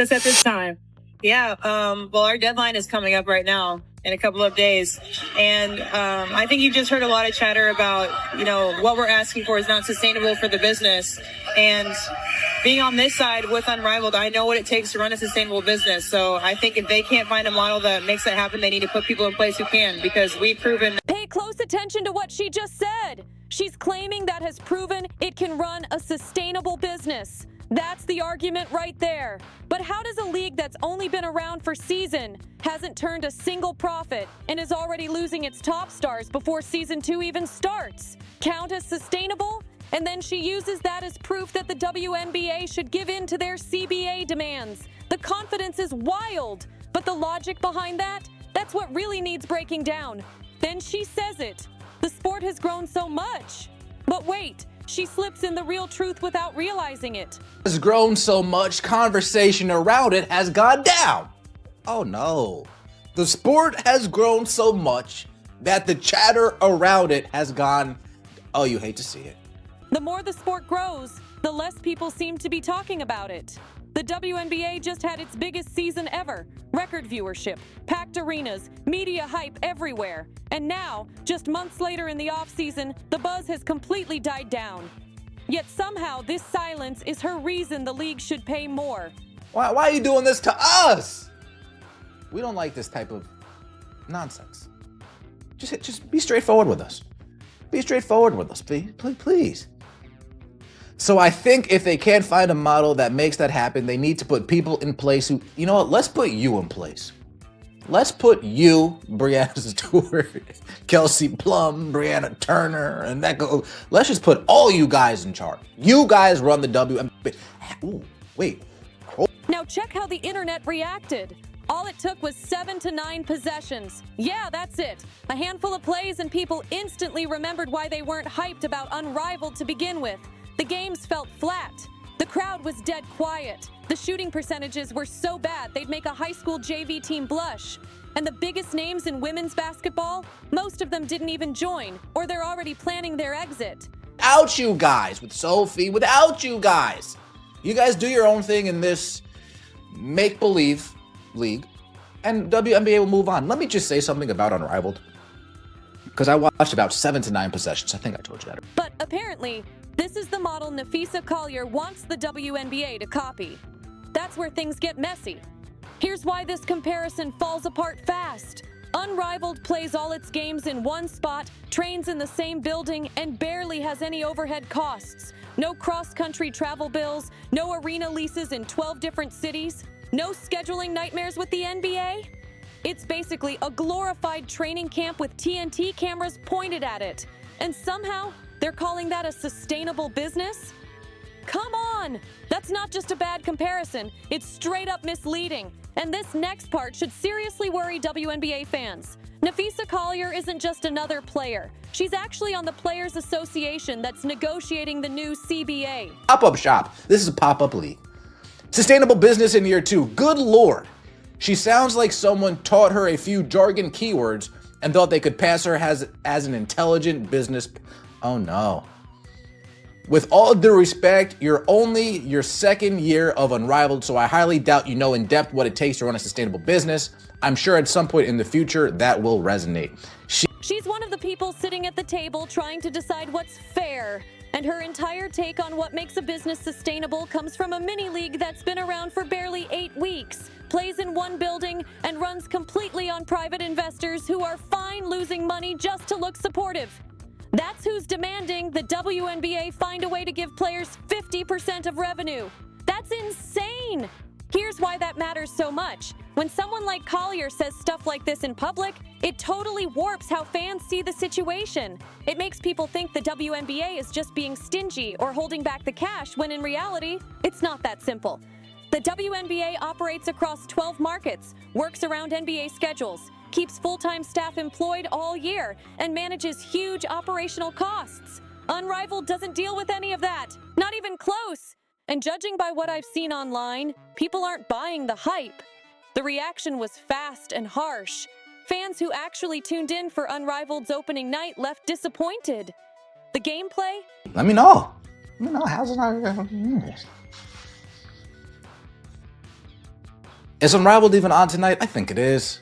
us at this time. Yeah, well, our deadline is coming up right now in a couple of days. And I think you just heard a lot of chatter about, what we're asking for is not sustainable for the business. And being on this side with Unrivaled, I know what it takes to run a sustainable business. So I think if they can't find a model that makes that happen, they need to put people in place who can, because we've proven. Pay close attention to what she just said. She's claiming that has proven it can run a sustainable business. That's the argument right there. But how does a league that's only been around for season, hasn't turned a single profit, and is already losing its top stars before season 2 even starts, count as sustainable? And then she uses that as proof that the WNBA should give in to their CBA demands. The confidence is wild, but the logic behind that, that's what really needs breaking down. Then she says it. The sport has grown so much. But wait. She slips in the real truth without realizing it. Has grown so much, conversation around it has gone down. Oh no. The sport has grown so much that the chatter around it has gone, oh, you hate to see it. The more the sport grows, the less people seem to be talking about it. The WNBA just had its biggest season ever. Record viewership, packed arenas, media hype everywhere. And now, just months later in the offseason, the buzz has completely died down. Yet somehow this silence is her reason the league should pay more. Why are you doing this to us? We don't like this type of nonsense. Just be straightforward with us. Be straightforward with us, please. So I think if they can't find a model that makes that happen, they need to put people in place who, you know what, let's put you in place. Let's put you, Brianna Stewart, Kelsey Plum, Brianna Turner, and that go. Let's just put all you guys in charge. You guys run the WNBA. Ooh, wait. Now check how the internet reacted. All it took was 7 to 9 possessions. Yeah, that's it. A handful of plays and people instantly remembered why they weren't hyped about Unrivaled to begin with. The games felt flat. The crowd was dead quiet. The shooting percentages were so bad they'd make a high school JV team blush. And the biggest names in women's basketball, most of them didn't even join, or they're already planning their exit. Without you guys, with Sophie, without you guys. You guys do your own thing in this make-believe league, and WNBA will move on. Let me just say something about Unrivaled, because I watched about 7 to 9 possessions. I think I told you that. But apparently, this is the model Nafisa Collier wants the WNBA to copy. That's where things get messy. Here's why this comparison falls apart fast. Unrivaled plays all its games in one spot, trains in the same building, and barely has any overhead costs. No cross-country travel bills, no arena leases in 12 different cities, no scheduling nightmares with the NBA. It's basically a glorified training camp with TNT cameras pointed at it. And somehow, they're calling that a sustainable business? Come on! That's not just a bad comparison, it's straight up misleading. And this next part should seriously worry WNBA fans. Nafisa Collier isn't just another player. She's actually on the Players Association that's negotiating the new CBA. Pop-up shop. This is a pop-up league. Sustainable business in year 2. Good Lord. She sounds like someone taught her a few jargon keywords and thought they could pass her as an intelligent business. Oh no. With all due respect, you're only your second year of Unrivaled, so I highly doubt you know in depth what it takes to run a sustainable business. I'm sure at some point in the future that will resonate. She's one of the people sitting at the table trying to decide what's fair. And her entire take on what makes a business sustainable comes from a mini league that's been around for barely 8 weeks, plays in one building, and runs completely on private investors who are fine losing money just to look supportive. That's who's demanding the WNBA find a way to give players 50% of revenue. That's insane! Here's why that matters so much. When someone like Collier says stuff like this in public, it totally warps how fans see the situation. It makes people think the WNBA is just being stingy or holding back the cash, when in reality, it's not that simple. The WNBA operates across 12 markets, works around NBA schedules, keeps full-time staff employed all year, and manages huge operational costs. Unrivaled doesn't deal with any of that, not even close. And judging by what I've seen online, people aren't buying the hype. The reaction was fast and harsh. Fans who actually tuned in for Unrivaled's opening night left disappointed. The gameplay? Let me know. How's it not? Is Unrivaled even on tonight? I think it is.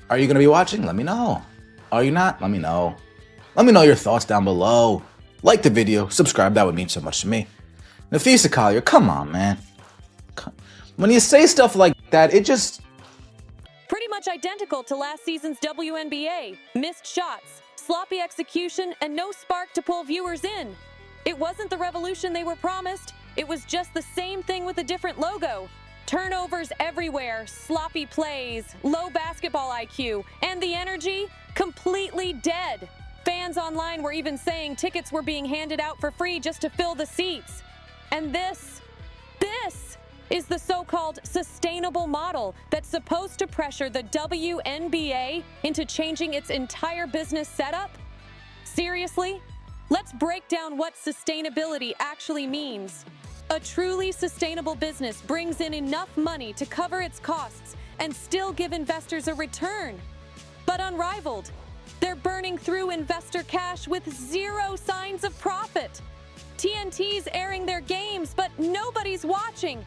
Are you going to be watching? Let me know. Are you not? Let me know. Let me know your thoughts down below. Like the video, subscribe, that would mean so much to me. Nafisa Collier, come on, man. When you say stuff like that, it just... Pretty much identical to last season's WNBA. Missed shots, sloppy execution, and no spark to pull viewers in. It wasn't the revolution they were promised. It was just the same thing with a different logo. Turnovers everywhere, sloppy plays, low basketball IQ, and the energy completely dead. Fans online were even saying tickets were being handed out for free just to fill the seats. And this is the so-called sustainable model that's supposed to pressure the WNBA into changing its entire business setup? Seriously? Let's break down what sustainability actually means. A truly sustainable business brings in enough money to cover its costs and still give investors a return. But Unrivaled, they're burning through investor cash with zero signs of profit. TNT's airing their games, but nobody's watching.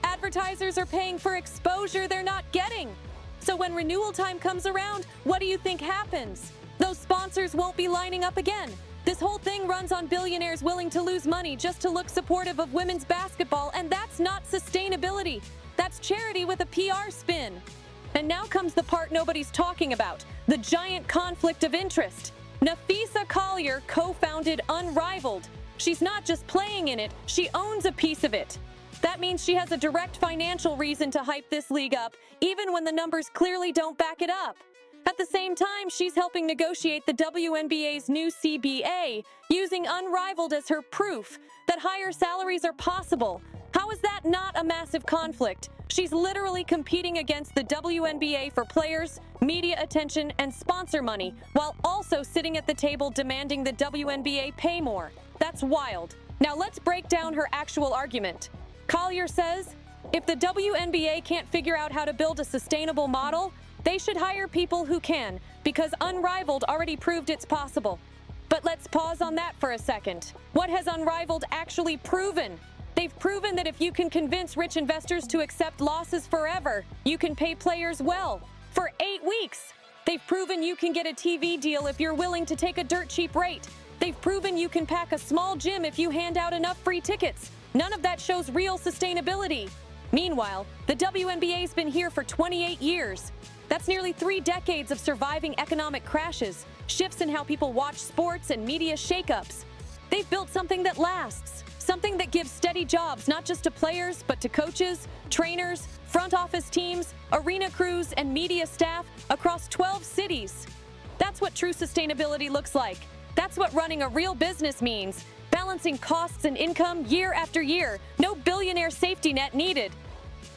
Advertisers are paying for exposure they're not getting. So when renewal time comes around, what do you think happens? Those sponsors won't be lining up again. This whole thing runs on billionaires willing to lose money just to look supportive of women's basketball, and that's not sustainability. That's charity with a PR spin. And now comes the part nobody's talking about, the giant conflict of interest. Nafisa Collier co-founded Unrivaled. She's not just playing in it, she owns a piece of it. That means she has a direct financial reason to hype this league up, even when the numbers clearly don't back it up. At the same time, she's helping negotiate the WNBA's new CBA, using Unrivaled as her proof that higher salaries are possible. How is that not a massive conflict? She's literally competing against the WNBA for players, media attention, and sponsor money, while also sitting at the table demanding the WNBA pay more. That's wild. Now let's break down her actual argument. Collier says, if the WNBA can't figure out how to build a sustainable model, they should hire people who can, because Unrivaled already proved it's possible. But let's pause on that for a second. What has Unrivaled actually proven? They've proven that if you can convince rich investors to accept losses forever, you can pay players well. For 8 weeks. They've proven you can get a TV deal if you're willing to take a dirt cheap rate. They've proven you can pack a small gym if you hand out enough free tickets. None of that shows real sustainability. Meanwhile, the WNBA's been here for 28 years. That's nearly 3 decades of surviving economic crashes, shifts in how people watch sports, and media shakeups. They've built something that lasts, something that gives steady jobs not just to players, but to coaches, trainers, front office teams, arena crews, and media staff across 12 cities. That's what true sustainability looks like. That's what running a real business means. Balancing costs and income year after year. No billionaire safety net needed.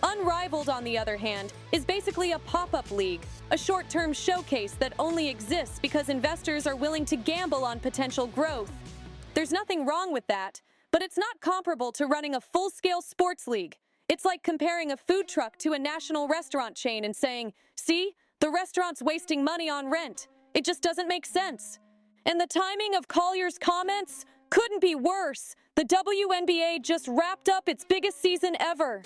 Unrivaled, on the other hand, is basically a pop-up league, a short-term showcase that only exists because investors are willing to gamble on potential growth. There's nothing wrong with that, but it's not comparable to running a full-scale sports league. It's like comparing a food truck to a national restaurant chain and saying, see, the restaurant's wasting money on rent. It just doesn't make sense. And the timing of Collier's comments couldn't be worse. The WNBA just wrapped up its biggest season ever.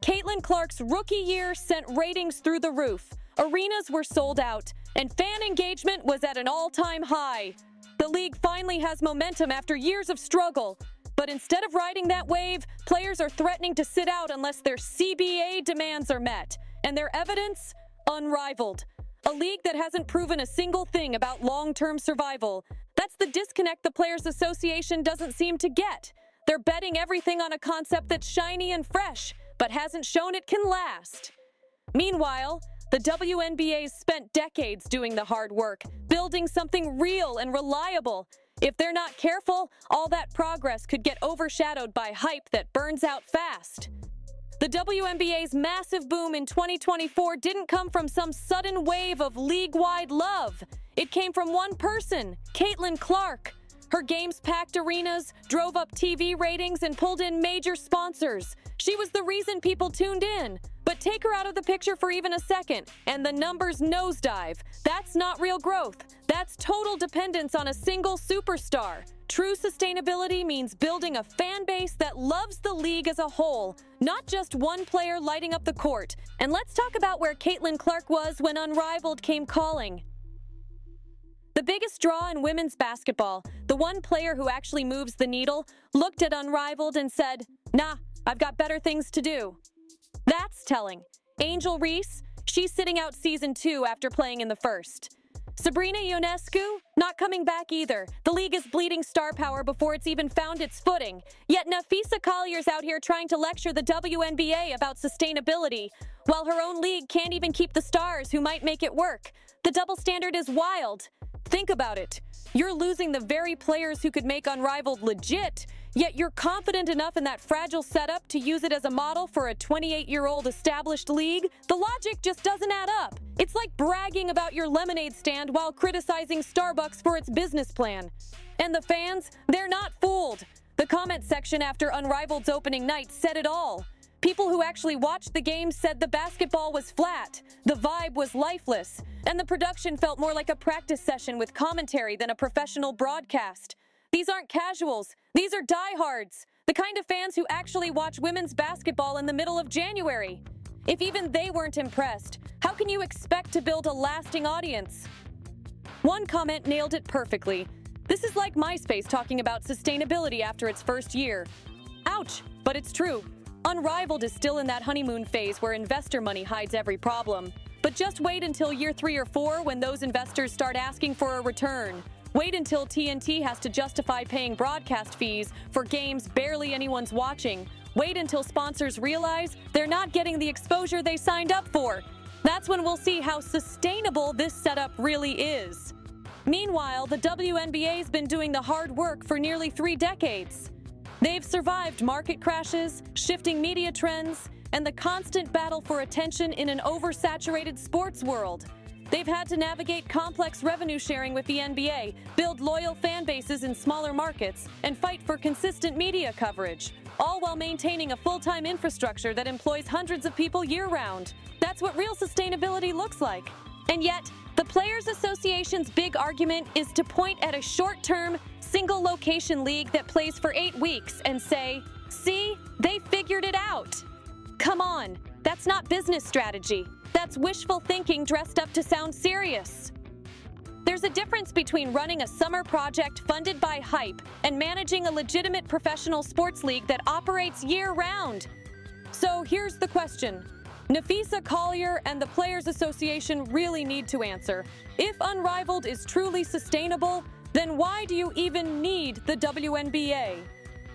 Caitlin Clark's rookie year sent ratings through the roof. Arenas were sold out, and fan engagement was at an all-time high. The league finally has momentum after years of struggle. But instead of riding that wave, players are threatening to sit out unless their CBA demands are met. And their evidence? Unrivaled. A league that hasn't proven a single thing about long-term survival. That's the disconnect the Players Association doesn't seem to get. They're betting everything on a concept that's shiny and fresh, but hasn't shown it can last. Meanwhile, the WNBA's spent decades doing the hard work, building something real and reliable. If they're not careful, all that progress could get overshadowed by hype that burns out fast. The WNBA's massive boom in 2024 didn't come from some sudden wave of league-wide love. It came from one person, Caitlin Clark. Her games packed arenas, drove up TV ratings, and pulled in major sponsors. She was the reason people tuned in. But take her out of the picture for even a second, and the numbers nosedive. That's not real growth. That's total dependence on a single superstar. True sustainability means building a fan base that loves the league as a whole, not just one player lighting up the court. And let's talk about where Caitlin Clark was when Unrivaled came calling. The biggest draw in women's basketball, the one player who actually moves the needle, looked at Unrivaled and said, "Nah, I've got better things to do." That's telling. Angel Reese, she's sitting out season 2 after playing in the first. Sabrina Ionescu, not coming back either. The league is bleeding star power before it's even found its footing. Yet Nafisa Collier's out here trying to lecture the WNBA about sustainability, while her own league can't even keep the stars who might make it work. The double standard is wild. Think about it. You're losing the very players who could make Unrivaled legit, yet you're confident enough in that fragile setup to use it as a model for a 28-year-old established league? The logic just doesn't add up. It's like bragging about your lemonade stand while criticizing Starbucks for its business plan. And the fans, they're not fooled. The comment section after Unrivaled's opening night said it all. People who actually watched the game said the basketball was flat, the vibe was lifeless, and the production felt more like a practice session with commentary than a professional broadcast. These aren't casuals, these are diehards, the kind of fans who actually watch women's basketball in the middle of January. If even they weren't impressed, how can you expect to build a lasting audience? One comment nailed it perfectly. This is like MySpace talking about sustainability after its first year. Ouch, but it's true. Unrivaled is still in that honeymoon phase where investor money hides every problem. But just wait until year 3 or 4 when those investors start asking for a return. Wait until TNT has to justify paying broadcast fees for games barely anyone's watching. Wait until sponsors realize they're not getting the exposure they signed up for. That's when we'll see how sustainable this setup really is. Meanwhile, the WNBA's been doing the hard work for nearly 3 decades. They've survived market crashes, shifting media trends, and the constant battle for attention in an oversaturated sports world. They've had to navigate complex revenue sharing with the NBA, build loyal fan bases in smaller markets, and fight for consistent media coverage, all while maintaining a full-time infrastructure that employs hundreds of people year-round. That's what real sustainability looks like. And yet, the Players Association's big argument is to point at a short-term, single-location league that plays for 8 weeks and say, "See, they figured it out." Come on, that's not business strategy. That's wishful thinking dressed up to sound serious. There's a difference between running a summer project funded by hype and managing a legitimate professional sports league that operates year-round. So here's the question. Nafisa Collier and the Players Association really need to answer. If Unrivaled is truly sustainable, then why do you even need the WNBA?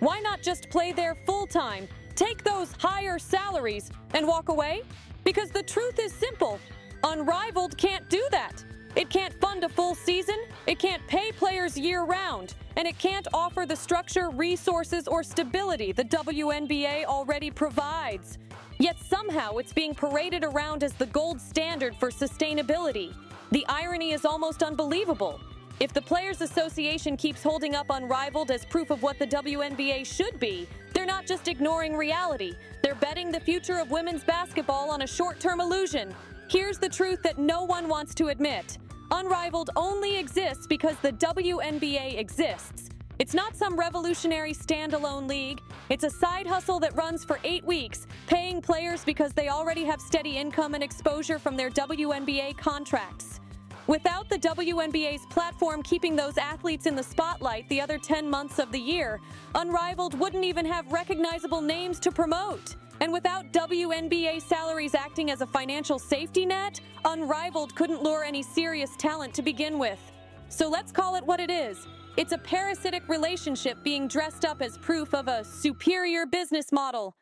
Why not just play there full-time, take those higher salaries, and walk away? Because the truth is simple. Unrivaled can't do that. It can't fund a full season, it can't pay players year-round, and it can't offer the structure, resources, or stability the WNBA already provides. Yet somehow it's being paraded around as the gold standard for sustainability. The irony is almost unbelievable. If the Players Association keeps holding up Unrivaled as proof of what the WNBA should be, they're not just ignoring reality. They're betting the future of women's basketball on a short-term illusion. Here's the truth that no one wants to admit. Unrivaled only exists because the WNBA exists. It's not some revolutionary standalone league. It's a side hustle that runs for 8 weeks, paying players because they already have steady income and exposure from their WNBA contracts. Without the WNBA's platform keeping those athletes in the spotlight the other 10 months of the year, Unrivaled wouldn't even have recognizable names to promote. And without WNBA salaries acting as a financial safety net, Unrivaled couldn't lure any serious talent to begin with. So let's call it what it is. It's a parasitic relationship being dressed up as proof of a superior business model.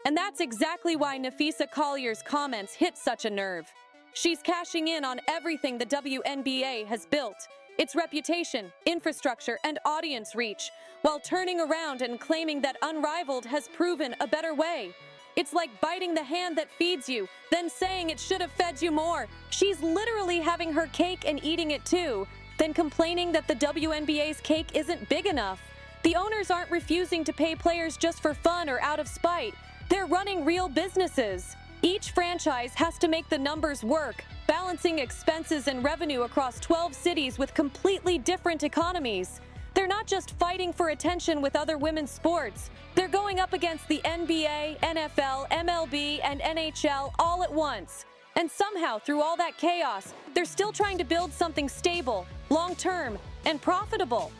And that's exactly why Nafisa Collier's comments hit such a nerve. She's cashing in on everything the WNBA has built, its reputation, infrastructure, and audience reach, while turning around and claiming that Unrivaled has proven a better way. It's like biting the hand that feeds you, then saying it should have fed you more. She's literally having her cake and eating it too. than complaining that the WNBA's cake isn't big enough. The owners aren't refusing to pay players just for fun or out of spite. They're running real businesses. Each franchise has to make the numbers work, balancing expenses and revenue across 12 cities with completely different economies. They're not just fighting for attention with other women's sports. They're going up against the NBA, NFL, MLB, and NHL all at once. And somehow, through all that chaos, they're still trying to build something stable, long-term, and profitable.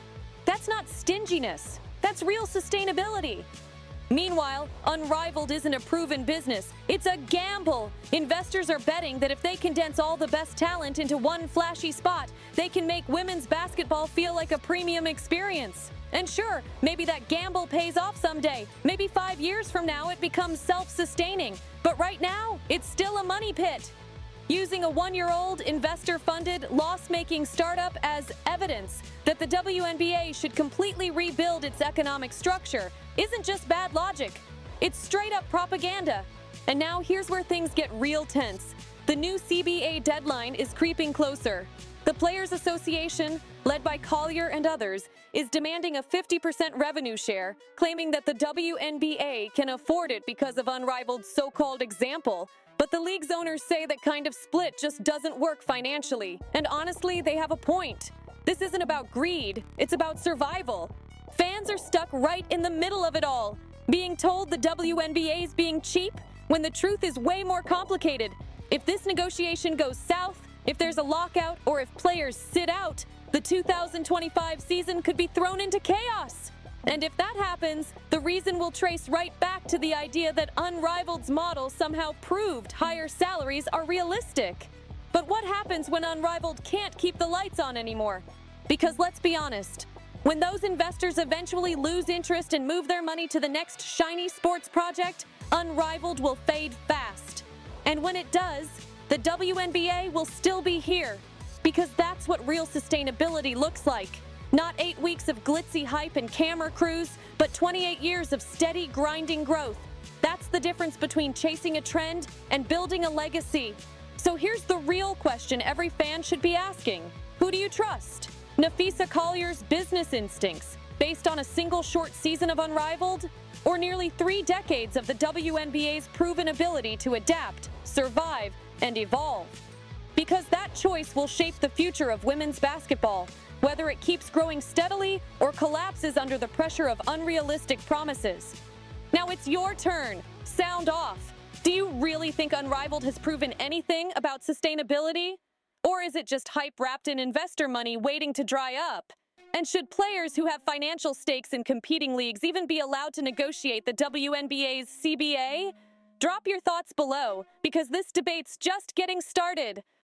That's not stinginess. That's real sustainability. Meanwhile, Unrivaled isn't a proven business. It's a gamble. Investors are betting that if they condense all the best talent into one flashy spot, they can make women's basketball feel like a premium experience. And sure, maybe that gamble pays off someday. Maybe 5 years from now, it becomes self-sustaining. But right now, it's still a money pit. Using a one-year-old, investor-funded, loss-making startup as evidence that the WNBA should completely rebuild its economic structure isn't just bad logic. It's straight-up propaganda. And now here's where things get real tense. The new CBA deadline is creeping closer. The Players Association, led by Collier and others, is demanding a 50% revenue share, claiming that the WNBA can afford it because of Unrivaled's so-called example. But the league's owners say that kind of split just doesn't work financially. And honestly, they have a point. This isn't about greed, it's about survival. Fans are stuck right in the middle of it all, being told the WNBA's being cheap when the truth is way more complicated. If this negotiation goes south, if there's a lockout, or if players sit out, the 2025 season could be thrown into chaos. And if that happens, the reason will trace right back to the idea that Unrivaled's model somehow proved higher salaries are realistic. But what happens when Unrivaled can't keep the lights on anymore? Because let's be honest, when those investors eventually lose interest and move their money to the next shiny sports project, Unrivaled will fade fast. And when it does, the WNBA will still be here. Because that's what real sustainability looks like. Not 8 weeks of glitzy hype and camera crews, but 28 years of steady, grinding growth. That's the difference between chasing a trend and building a legacy. So here's the real question every fan should be asking. Who do you trust? Nafisa Collier's business instincts, based on a single short season of Unrivaled? Or nearly 3 decades of the WNBA's proven ability to adapt, survive, and evolve? Because that choice will shape the future of women's basketball, whether it keeps growing steadily or collapses under the pressure of unrealistic promises. Now it's your turn. Sound off. Do you really think Unrivaled has proven anything about sustainability? Or is it just hype wrapped in investor money waiting to dry up? And should players who have financial stakes in competing leagues even be allowed to negotiate the WNBA's CBA? Drop your thoughts below, because this debate's just getting started.